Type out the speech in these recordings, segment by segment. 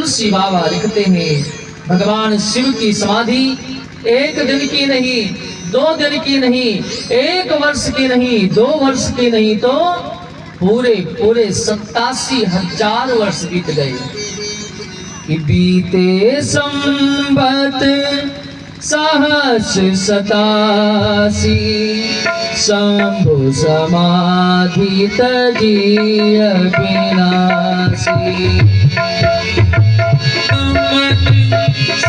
तुलसी बाबा लिखते हैं भगवान शिव की समाधि 1 दिन की नहीं, 2 दिन की नहीं, 1 वर्ष की नहीं, 2 वर्ष की नहीं, तो पूरे 87,000 वर्ष बीत गए। कि बीते संवत सहस्र 87 शंभु समाधि तजीय विनाशी।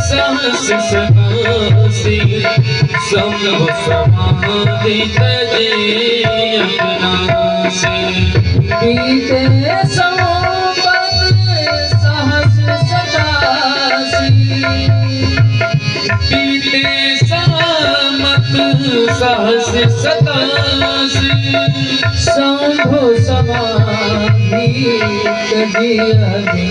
सहस्र 87 शंभु समाधि तजीय विनाशी। बीते संवत सहस्र 87 बीते संवत सहस्र 87 शंभु समाधि तजीय विनाशी।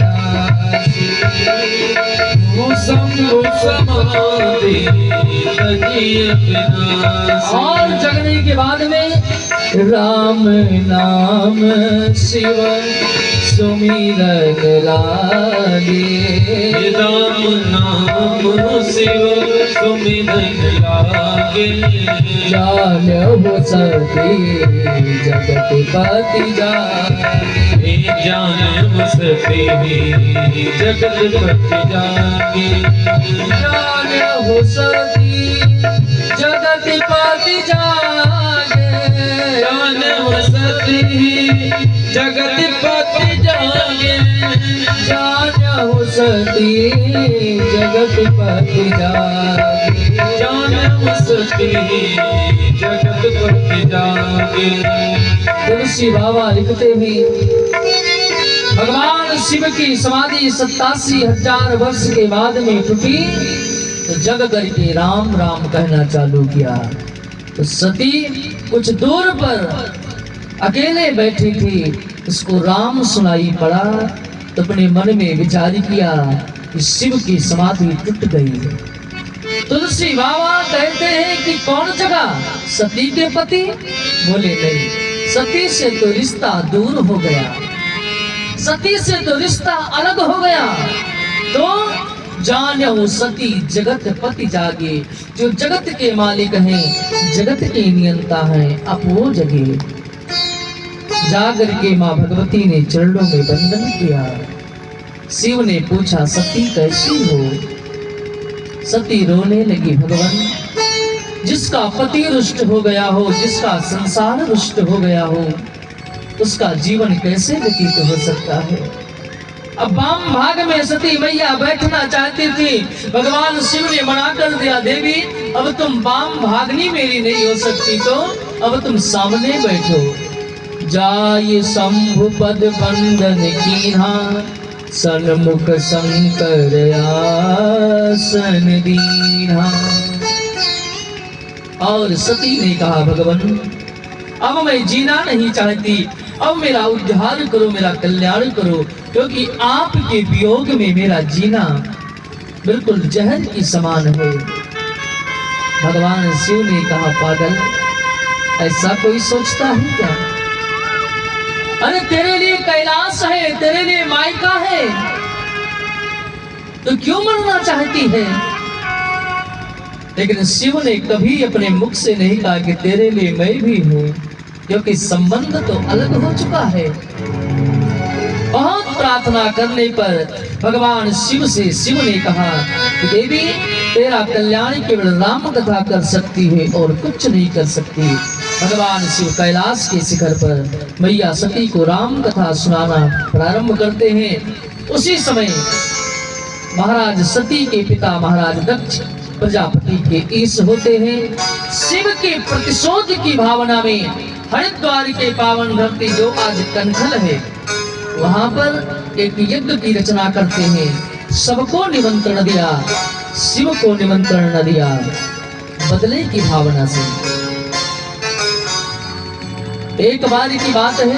शंभु समाधि तजीय विनाशी। और जगने के बाद में राम नाम शिव सुमिरन लागे। राम नाम शिव सुमिरन लागे। जानो सती जगतपति जागे। जानो सती जगतपति जागे। जानो सती जगतपति जागे। जानो सती जगतपति जागे। जानो सती जगतपति जागे। जानो सती जगतपति जागे। तुलसी बाबा लिखते हैं भगवान शिव की समाधि 87,000 वर्ष के बाद में टूटी तो जग करके राम राम कहना चालू किया। तो सती कुछ दूर पर अकेले बैठी थी, उसको राम सुनाई पड़ा तो अपने मन में विचार किया कि शिव की समाधि टूट गई। तुलसी बाबा कहते हैं कि कौन जगह? सती के पति? बोले नहीं, सती से तो रिश्ता दूर हो गया, सती से तो रिश्ता अलग हो गया। तो जानो सती जगत पति जागे। जो जगत के मालिक हैं, जगत के नियंता हैं, अब वो जगे। जागर के माँ भगवती ने चरणों में वंदन किया। शिव ने पूछा सती कैसी हो? सती रोने लगी, भगवान जिसका पति रुष्ट हो गया हो, जिसका संसार रुष्ट हो गया हो, उसका जीवन कैसे व्यतीत हो सकता है? अब वाम भाग में सती मैया बैठना चाहती थी, भगवान शिव ने मना कर दिया, देवी अब तुम वाम भागनी मेरी नहीं हो सकती, तो अब तुम सामने बैठो। जाय शंभु पद बंदन कीन्हा सन्मुख शंकर आसन दीन्हा। और सती ने कहा भगवान अब मैं जीना नहीं चाहती, अब मेरा उद्धार करो, मेरा कल्याण करो, क्योंकि आपके वियोग में मेरा जीना बिल्कुल जहर की समान है। भगवान शिव ने कहा पागल ऐसा कोई सोचता है क्या? अरे तेरे लिए कैलाश है, तेरे लिए मायका है, तो क्यों मरना चाहती है? लेकिन शिव ने कभी अपने मुख से नहीं कहा कि तेरे लिए मैं भी हूं, क्योंकि संबंध तो अलग हो चुका है। बहुत प्रार्थना करने पर भगवान शिव से शिव ने कहा कि देवी तेरा कल्याण केवल राम कथा कर सकती है और कुछ नहीं कर सकती। भगवान शिव कैलाश के शिखर पर मैया सती को राम कथा सुनाना प्रारंभ करते हैं। उसी समय महाराज सती के पिता महाराज दक्ष प्रजापति के ईश होते हैं। शिव के प्रतिशोध की भावना में हरिद्वार के पावन धरती जो आज कनखल है, वहां पर एक यज्ञ की रचना करते हैं। सबको निमंत्रण दिया, शिव को निमंत्रण न दिया, बदले की भावना से। एक बार की बात है,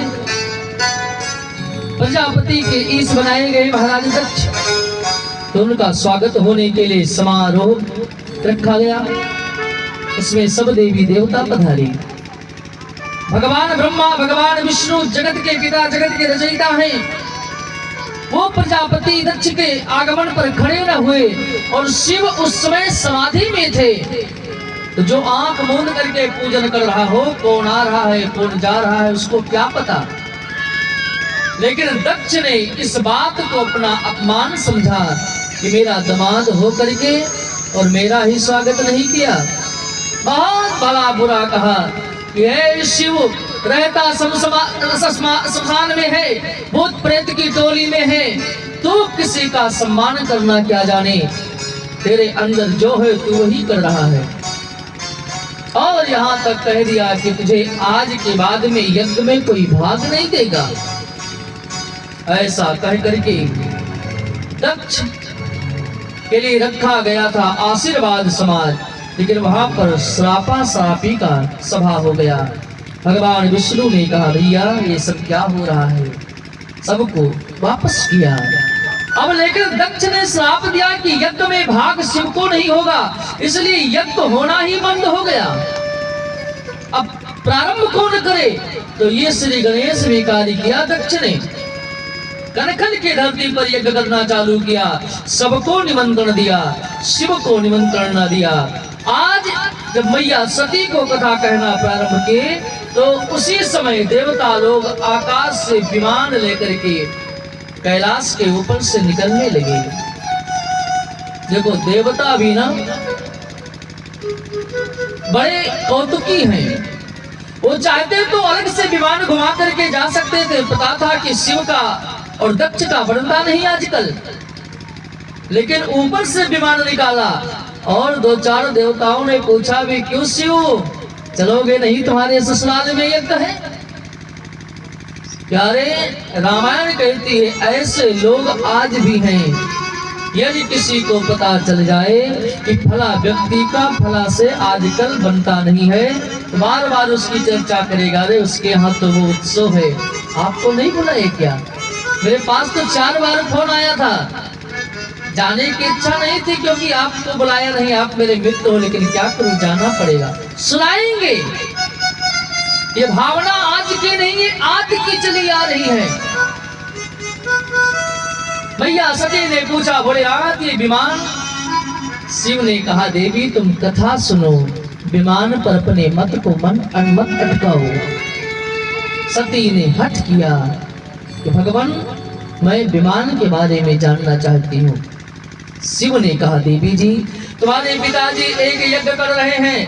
प्रजापति के ईश बनाए गए महाराज दक्ष, तो उनका स्वागत होने के लिए समारोह रखा गया। उसमें सब देवी देवता पधारे। भगवान ब्रह्मा, भगवान विष्णु जगत के पिता, जगत के रचयिता हैं, वो प्रजापति दक्ष के आगमन पर खड़े न हुए और शिव उस समय समाधि में थे। तो जो आंख मूंद करके पूजन कर रहा हो, कौन आ रहा है कौन जा रहा है उसको क्या पता। लेकिन दक्ष ने इस बात को अपना अपमान समझा कि मेरा दामाद हो करके और मेरा ही स्वागत नहीं किया। बहुत बड़ा बुरा कहा कि हे शिव, रहता शमशान में है, भूत प्रेत की टोली में है, तू किसी का सम्मान करना क्या जाने, तेरे अंदर जो है तू वही कर रहा है। और यहाँ तक कह दिया कि तुझे आज के बाद में यज्ञ में कोई भाग नहीं देगा। ऐसा कह करके दक्ष के लिए रखा गया था आशीर्वाद समाज, लेकिन वहां पर श्रापा श्रापी का सभा हो गया। भगवान विष्णु ने कहा भैया ये सब क्या हो रहा है, सबको वापस किया। अब लेकिन दक्ष ने श्राप दिया कि यज्ञ में भाग शिव को नहीं होगा, इसलिए यज्ञ होना ही बंद हो गया। अब प्रारंभ कौन करे, तो ये श्री गणेश ने कार्य किया। दक्ष ने कनखल की धरती पर यज्ञ करना चालू किया, सबको निमंत्रण दिया, शिव को निमंत्रण न दिया। आज जब मैया सती को कथा कहना प्रारंभ किए तो उसी समय देवता लोग आकाश से विमान लेकर के कैलाश के ऊपर से निकलने लगे। देखो देवता भी ना बड़े कौतुकी हैं, वो चाहते तो अलग से विमान घुमा करके जा सकते थे, पता था कि शिव का और दक्ष का बनता नहीं आजकल, लेकिन ऊपर से विमान निकाला। और दो चार देवताओं ने पूछा भी क्यों शिव, चलोगे नहीं, तुम्हारे ससुराल में यज्ञ है। प्यारे रामायण कहती है ऐसे लोग आज भी हैं। यदि किसी को पता चल जाए कि फला व्यक्ति का फला से आजकल बनता नहीं है, तो बार बार उसकी चर्चा करेगा, रे उसके यहाँ तो वो उत्सव है, आपको नहीं बुलाए क्या। मेरे पास तो 4 बार फोन आया था, जाने की इच्छा नहीं थी क्योंकि आपको बुलाया नहीं, आप मेरे मित्र हो, लेकिन क्या करूं जाना पड़ेगा। सुनाएंगे, ये भावना आज की नहीं है, आज की चली आ रही है। भैया सती ने पूछा बोले आज ये विमान, शिव ने कहा देवी तुम कथा सुनो, विमान पर अपने मत को मन अनमत अटकाओ। सती ने हठ किया कि भगवान मैं विमान के बारे में जानना चाहती हूँ। शिव ने कहा देवी जी तुम्हारे पिताजी एक यज्ञ कर रहे हैं,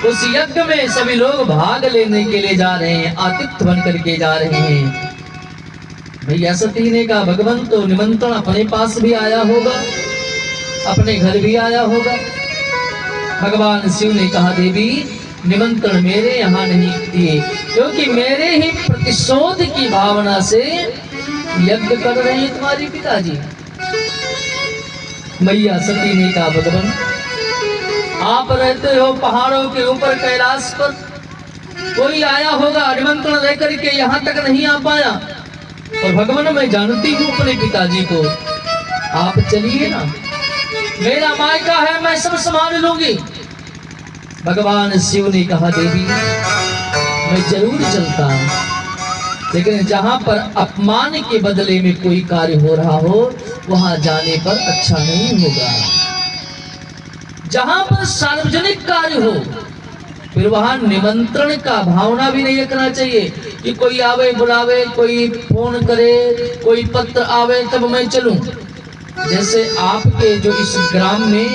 उस यज्ञ में सभी लोग भाग लेने के लिए जा रहे हैं, आतिथ्य बन करके जा रहे हैं। भैया सती ने कहा भगवान तो निमंत्रण अपने पास भी आया होगा, अपने घर भी आया होगा। भगवान शिव ने कहा देवी निमंत्रण मेरे यहाँ नहीं दिए, क्योंकि मेरे ही प्रतिशोध की भावना से यज्ञ कर रहे हैं तुम्हारे पिताजी। मैया सती ने कहा भगवान आप रहते हो पहाड़ों के ऊपर कैलाश पर, कोई आया होगा निमंत्रण लेकर के यहाँ तक नहीं आ पाया, और भगवान मैं जानती हूँ अपने पिताजी को, आप चलिए ना, मेरा मायका है मैं सब संभाल लूंगी। भगवान शिव ने कहा देवी मैं जरूर चलता हूँ, लेकिन जहाँ पर अपमान के बदले में कोई कार्य हो रहा हो वहां जाने पर अच्छा नहीं होगा। जहां पर सार्वजनिक कार्य हो फिर वहां निमंत्रण का भावना भी नहीं रखना चाहिए कि कोई आवे बुलावे, कोई फोन करे, कोई पत्र आवे तब मैं चलूं। जैसे आपके जो इस ग्राम में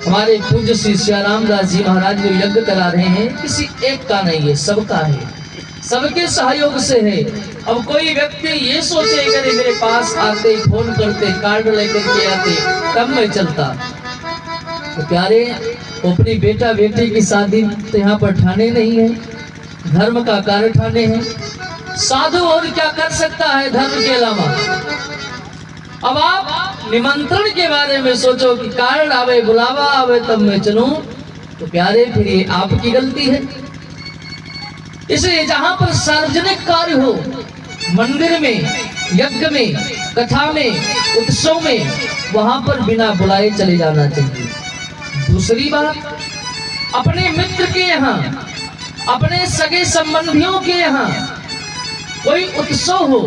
हमारे पूज्य श्री सियाराम दास जी महाराज जो यज्ञ करा रहे हैं, किसी एक का नहीं है, सबका है, सबके सहयोग से है। अब कोई व्यक्ति ये सोचे कि मेरे पास आते फोन करते कार्ड लेकर के आते तब मैं चलता, तो प्यारे अपनी बेटा बेटी की शादी तो यहाँ पर ठाने नहीं है, धर्म का कार्य ठाने हैं। साधु और क्या कर सकता है धर्म के अलावा। अब आप निमंत्रण के बारे में सोचो कि कार्ड आवे बुलावा आवे तब मैं चलूं, तो प्यारे फिर ये आपकी गलती है। इसलिए जहां पर सार्वजनिक कार्य हो, मंदिर में, यज्ञ में, कथा में, उत्सव में, वहां पर बिना बुलाए चले जाना चाहिए। दूसरी बात, अपने मित्र के यहाँ, अपने सगे संबंधियों के यहाँ कोई उत्सव हो,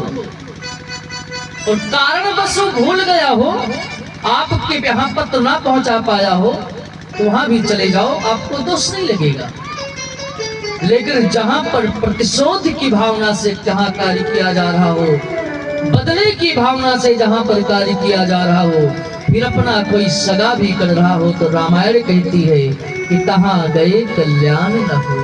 और कारणवश वो भूल गया हो, आपके यहाँ पत्र ना पहुंचा पाया हो, तो वहां भी चले जाओ, आपको दोष नहीं लगेगा। लेकिन जहां पर प्रतिशोध की भावना से जहां कार्य किया जा रहा हो, बदले की भावना से जहां पर कार्य किया जा रहा हो, फिर अपना कोई सगा भी कर रहा हो, तो रामायण कहती है कि तहां गए कल्याण न हो।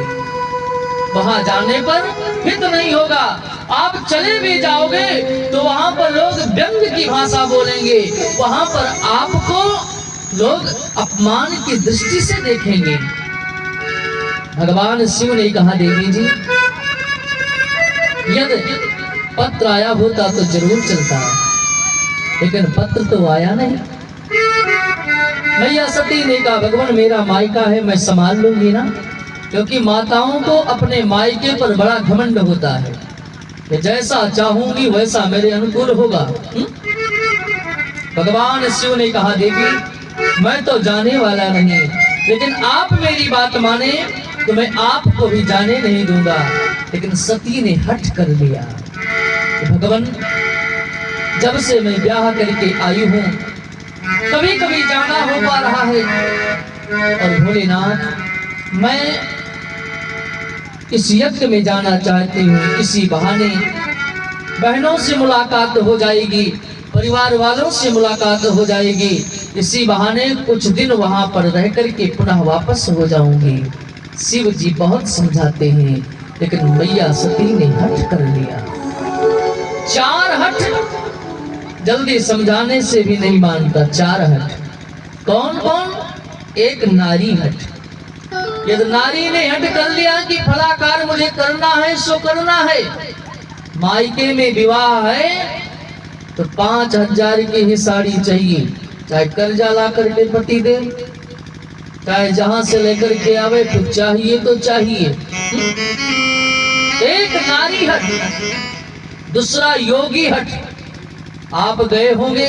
वहां जाने पर हित नहीं होगा। आप चले भी जाओगे तो वहां पर लोग व्यंग की भाषा बोलेंगे, वहां पर आपको लोग अपमान की दृष्टि से देखेंगे। भगवान शिव ने कहा, देवी जी यदि पत्र आया होता तो जरूर चलता, लेकिन पत्र तो आया नहीं। मैया सती ने कहा, भगवान मेरा मायका है, मैं संभाल लूंगी ना, क्योंकि माताओं को अपने मायके पर बड़ा घमंड होता है कि जैसा चाहूंगी वैसा मेरे अनुकूल होगा। भगवान शिव ने कहा, देवी मैं तो जाने वाला नहीं, लेकिन आप मेरी बात माने तो मैं आपको भी जाने नहीं दूंगा। लेकिन सती ने हट कर लिया। भगवान जब से मैं ब्याह करके आई हूं, कभी कभी जाना हो पा रहा है, और भोलेनाथ मैं इस यज्ञ में जाना चाहती हूँ। इसी बहाने बहनों से मुलाकात हो जाएगी, परिवार वालों से मुलाकात हो जाएगी, इसी बहाने कुछ दिन वहां पर रह करके पुनः वापस हो जाऊंगी। शिव जी बहुत समझाते हैं, लेकिन मैया सती ने हट कर लिया। 4 हट, जल्दी समझाने से भी नहीं मानता। 4 हट कौन कौन? एक नारी हट। यदि नारी ने हट कर लिया कि फला कार्य मुझे करना है सो करना है, मायके में विवाह है तो 5000 की ही साड़ी चाहिए, चाहे कर्जा ला करके पति दे, चाहे जहां से लेकर के आवे तो चाहिए तो चाहिए। एक नारी हट। दूसरा योगी हट। आप गए होंगे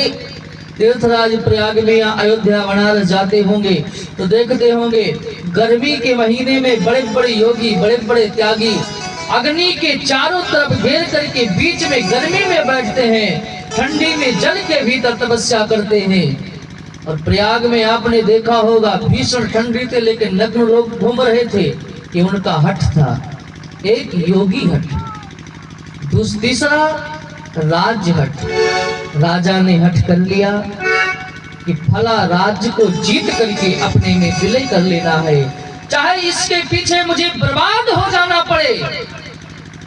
तीर्थराज प्रयाग में या अयोध्या बनारस जाते होंगे तो देखते होंगे गर्मी के महीने में बड़े बड़े योगी, बड़े बड़े त्यागी अग्नि के चारों तरफ घेर करके बीच में गर्मी में बैठते हैं, ठंडी में जल के भीतर तपस्या करते हैं। और प्रयाग में आपने देखा होगा भीषण ठंडी थे, लेकिन नग्न लोग घूम रहे थे, कि उनका हट था। एक योगी हट। तीसरा राज्य हट। राजा ने हट कर लिया कि फला राज्य को जीत करके अपने में विलय कर लेना है, चाहे इसके पीछे मुझे बर्बाद हो जाना पड़े।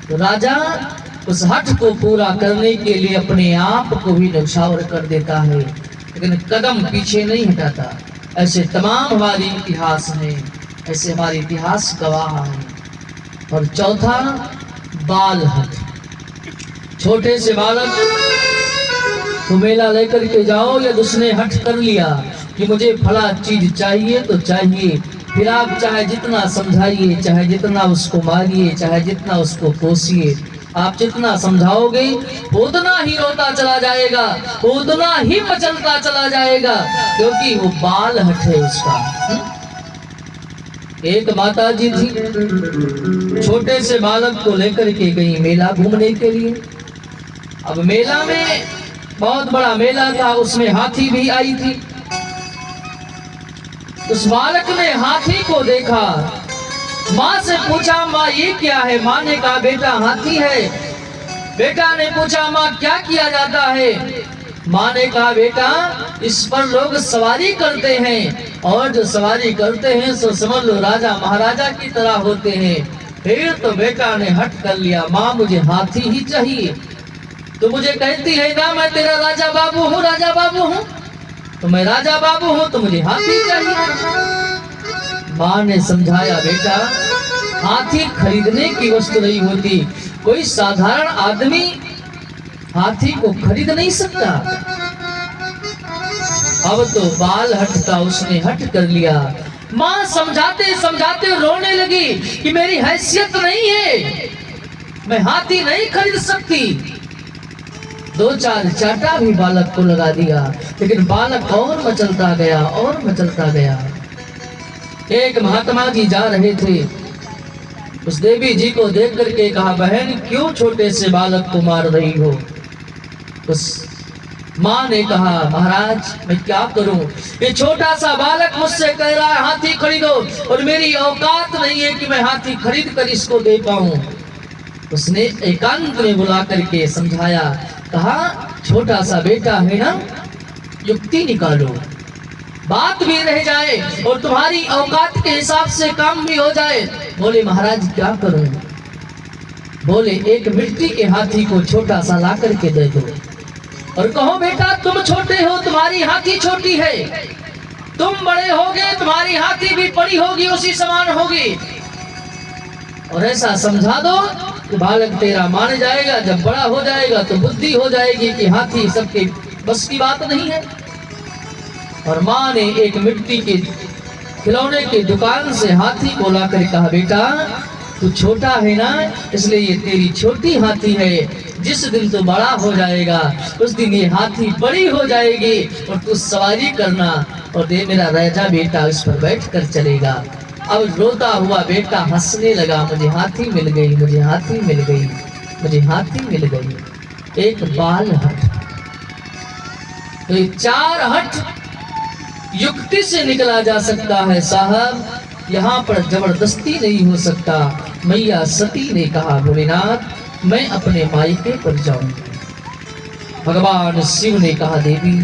तो राजा उस हट को पूरा करने के लिए अपने आप को भी न्यौछावर कर देता है, लेकिन कदम पीछे नहीं हटाता। ऐसे तमाम हमारे इतिहास में, ऐसे हमारे इतिहास गवाह है। और चौथा बाल हट। छोटे से बालक को मेला लेकर के जाओ, या उसने हट कर लिया कि मुझे फला चीज चाहिए तो चाहिए, फिर आप चाहे जितना समझाइए, चाहे जितना उसको मारिए, चाहे जितना उसको कोसिए, आप जितना समझाओगे उतना ही रोता चला जाएगा, उतना ही मचलता चला जाएगा, क्योंकि वो बाल हट है उसका। एक माता जी थी, छोटे से बालक को लेकर के गई मेला घूमने के लिए। अब मेला में बहुत बड़ा मेला था, उसमें हाथी भी आई थी। उस बालक ने हाथी को देखा, माँ से पूछा माँ ये क्या है? माँ ने कहा बेटा हाथी है। बेटा ने पूछा माँ क्या किया जाता है? माँ ने कहा बेटा इस पर लोग सवारी करते हैं, और जो सवारी करते हैं सो समझ लो राजा महाराजा की तरह होते हैं। फिर तो बेटा ने हट कर लिया, माँ मुझे हाथी ही चाहिए। तो मुझे कहती है ना मैं तेरा राजा बाबू हूँ, राजा बाबू हूँ, तो मैं राजा बाबू हूँ तो मुझे हाथी चाहिए। माँ ने समझाया बेटा हाथी खरीदने की वस्तु नहीं होती, कोई साधारण आदमी हाथी को खरीद नहीं सकता। अब तो बाल हटता, उसने हट कर लिया। माँ समझाते समझाते रोने लगी कि मेरी हैसियत नहीं है, मैं हाथी नहीं खरीद सकती। 2-4 चाटा भी बालक को लगा दिया, लेकिन बालक और मचलता गया और मचलता गया। एक महात्मा जी जा रहे थे, उस देवी जी को देख करके कहा बहन क्यों छोटे से बालक को मार रही हो? उस माँ ने कहा महाराज मैं क्या करूं, ये छोटा सा बालक मुझसे कह रहा है हाथी खरीदो और मेरी औकात नहीं है कि मैं हाथी खरीद कर इसको दे पाऊं। उसने एकांत में बुला करके समझाया, कहा छोटा सा बेटा है ना, युक्ति निकालो, बात भी रह जाए और तुम्हारी औकात के हिसाब से काम भी हो जाए। बोले महाराज क्या करूं? बोले एक मिट्टी के हाथी को छोटा सा ला करके दे दो और कहो बेटा तुम छोटे हो, तुम्हारी हाथी छोटी है, तुम बड़े होगे तुम्हारी हाथी भी बड़ी होगी, उसी समान होगी। और ऐसा समझा दो कि बालक तेरा मान जाएगा, जब बड़ा हो जाएगा तो बुद्धि हो जाएगी कि हाथी सबके बस की बात नहीं है। और माँ ने एक मिट्टी के खिलौने की दुकान से हाथी को लाकर कहा बेटा तू छोटा है ना, इसलिए ये तेरी छोटी हाथी है, जिस दिन तू बड़ा हो जाएगा उस दिन ये हाथी बड़ी हो जाएगी और तू सवारी करना और दे मेरा राजा बेटा उस पर बैठ कर चलेगा। अब रोता हुआ बेटा हंसने लगा, मुझे हाथी मिल गई, मुझे हाथी मिल गई, मुझे हाथी मिल गई। एक बाल हट, तो ये 4 हट युक्ति से निकला जा सकता है साहब, यहाँ पर जबरदस्ती नहीं हो सकता। मैया सती ने कहा भोलेनाथ मैं अपने मायके पर जाऊंगी। भगवान शिव ने कहा देवी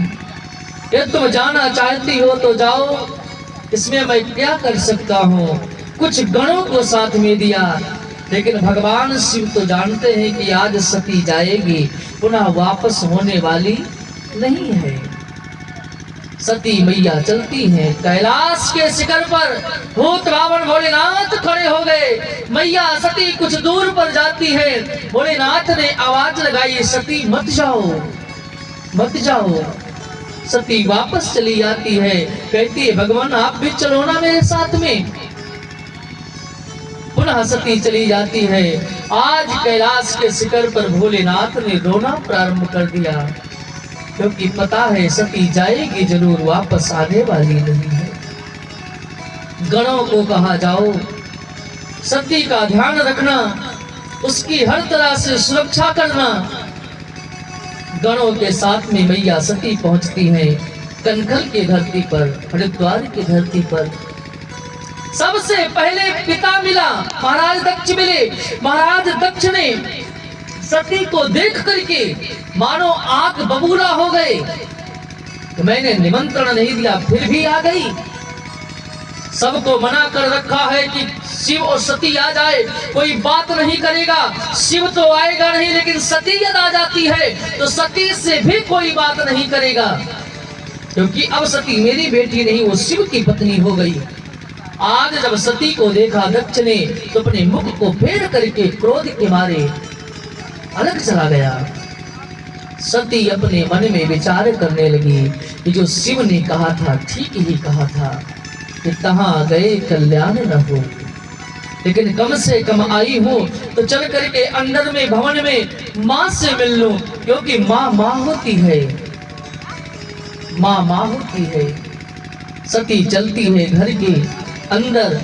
ये तुम जाना चाहती हो तो जाओ, इसमें मैं क्या कर सकता हूँ। कुछ गणों को साथ में दिया, लेकिन भगवान शिव तो जानते हैं कि आज सती जाएगी, पुनः वापस होने वाली नहीं है। सती मैया चलती हैं, कैलाश के शिखर पर भूत रावण भोलेनाथ खड़े हो गए। मैया सती कुछ दूर पर जाती है, भोलेनाथ ने आवाज लगाई सती मत जाओ, मत जाओ। सती वापस चली आती है, कहती है भगवान आप भी चलो ना मेरे साथ में। पुनः सती चली जाती है। आज कैलाश के शिखर पर भोलेनाथ ने रोना प्रारंभ कर दिया, क्योंकि पता है सती जाएगी जरूर, वापस आने वाली नहीं है। गणों को कहा जाओ सती का ध्यान रखना, उसकी हर तरह से सुरक्षा करना। गणों के साथ में मैया सती पहुंचती हैं कनखल की धरती पर, हरिद्वार की धरती पर। सबसे पहले पिता मिला, महाराज दक्ष मिले। महाराज दक्ष ने सती को देख करके मानो आंख बबूला हो गए। तो मैंने निमंत्रण नहीं दिया फिर भी आ गई। सबको मना कर रखा है कि शिव और सती आ जाए, कोई बात नहीं करेगा। शिव तो आएगा नहीं, लेकिन सती यदि आ जाती है तो सती से भी कोई बात नहीं करेगा, क्योंकि अब सती मेरी बेटी नहीं वो शिव की पत्नी हो गई। आज जब सती को देखा दक्ष ने तो अपने मुख को फेर करके क्रोध के मारे अलग चला गया। सती अपने मन में विचार करने लगी कि जो शिव ने कहा था ठीक ही कहा था कि तहां गए कल्याण न हो, लेकिन कम से कम आई हूं तो चल करके अंदर में भवन में माँ से मिल लूं, क्योंकि माँ माँ होती है, माँ माँ होती है। सती चलती है घर के अंदर,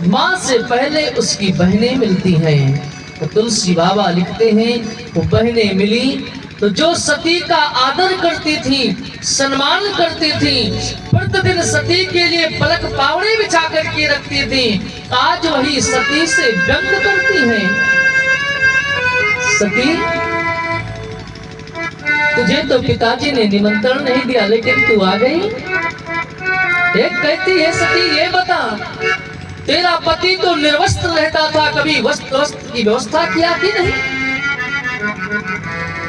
माँ से पहले उसकी बहनें मिलती हैं। तो तुलसी बाबा लिखते हैं वो बहनें मिली तो जो सती का आदर करती थी, सम्मान करती थी, प्रतिदिन सती के लिए पलक पावड़े बिछा करके रखती थी, आज वही सती से व्यंग करती हैं। सती तुझे तो पिताजी ने निमंत्रण नहीं दिया, लेकिन तू आ गई। एक कहती है सती ये बता तेरा पति तो निर्वस्त्र रहता था, कभी वस्त्र की व्यवस्था किया कि नहीं।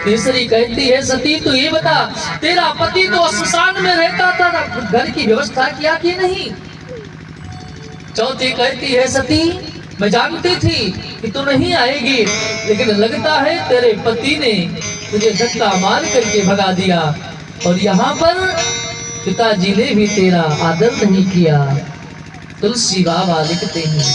तीसरी कहती है सती तू ये बता तेरा पति तो श्मशान में रहता था, घर की व्यवस्था किया कि नहीं। चौथी कहती है सती मैं जानती थी कि तू नहीं आएगी, लेकिन लगता है तेरे पति ने तुझे धक्का मार करके भगा दिया, और यहाँ पर पिताजी ने भी तेरा आदर नहीं किया। तुलसी बाबा लिखते हैं